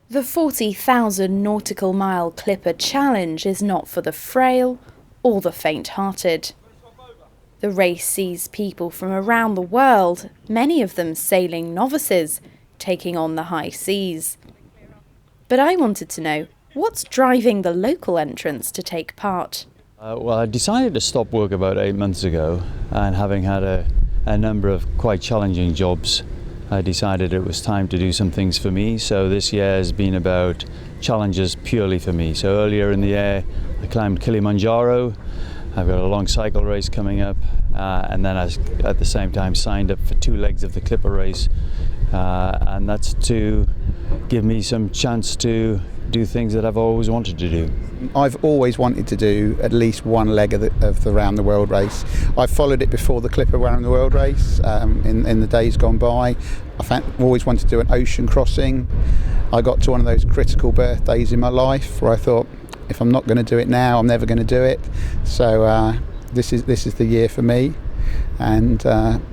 The 40,000 nautical mile Clipper Challenge is not for the frail or the faint-hearted. The race sees people from around the world, many of them sailing novices, taking on the high seas. But I wanted to know, what's driving the local entrants to take part? Well, I decided to stop work about 8 months ago, and having had a number of quite challenging jobs, I decided it was time to do some things for me. So this year has been about challenges purely for me. So earlier in the year I climbed Kilimanjaro. I've got a long cycle race coming up, and then I at the same time signed up for 2 legs of the Clipper race, and that's to give me some chance to do things that I've always wanted to do. I've always wanted to do at least one leg of the Round the World race. I followed it before the Clipper Round the World race in the days gone by. I've always wanted to do an ocean crossing. I got to one of those critical birthdays in my life where I thought, if I'm not going to do it now, I'm never going to do it. So this is the year for me, and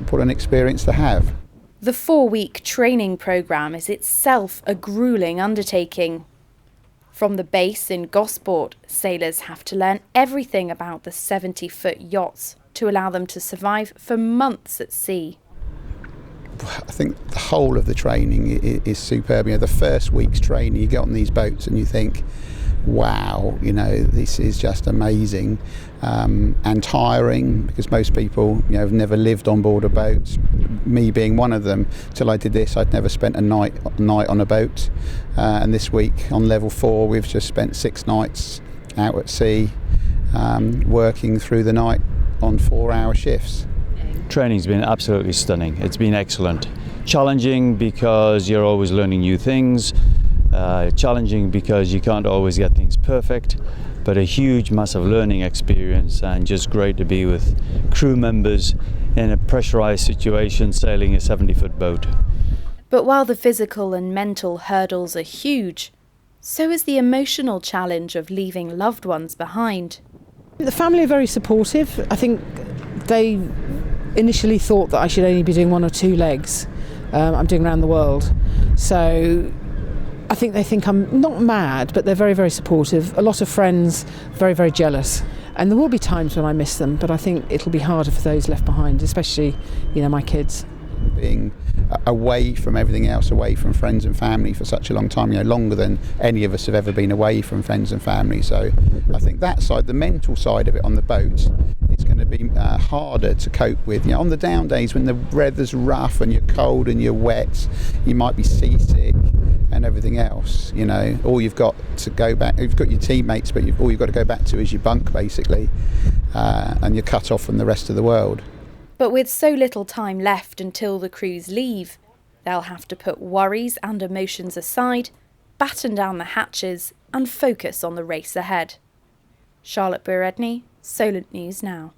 what an experience to have. The 4-week training programme is itself a gruelling undertaking. From the base in Gosport, sailors have to learn everything about the 70-foot yachts to allow them to survive for months at sea. I think the whole of the training is superb. You know, the first week's training, you get on these boats and you think, wow, you know, this is just amazing, and tiring, because most people, you know, have never lived on board a boat. Me being one of them, till I did this, I'd never spent a night on a boat, and this week on level 4 we've just spent 6 nights out at sea, working through the night on 4-hour shifts. Training's been absolutely stunning. It's been excellent. Challenging because you're always learning new things. Challenging because you can't always get things perfect, but a huge, massive learning experience, and just great to be with crew members in a pressurized situation sailing a 70-foot boat. But while the physical and mental hurdles are huge, so is the emotional challenge of leaving loved ones behind. The family are very supportive. I think they initially thought that I should only be doing 1 or 2 legs. I'm doing around the world. So I think they think I'm not mad, but they're very, very supportive. A lot of friends, very, very jealous. And there will be times when I miss them, but I think it'll be harder for those left behind, especially, you know, my kids. Being away from everything else, away from friends and family for such a long time, you know, longer than any of us have ever been away from friends and family. So I think that side, the mental side of it on the boat, it's going to be harder to cope with. You know, on the down days when the weather's rough and you're cold and you're wet, you might be seasick and everything else. You know, all you've got to go back, you've got your teammates, but all you've got to go back to is your bunk, basically, and you're cut off from the rest of the world. But with so little time left until the crews leave, they'll have to put worries and emotions aside, batten down the hatches and focus on the race ahead. Charlotte Briere-Edney, Solent News Now.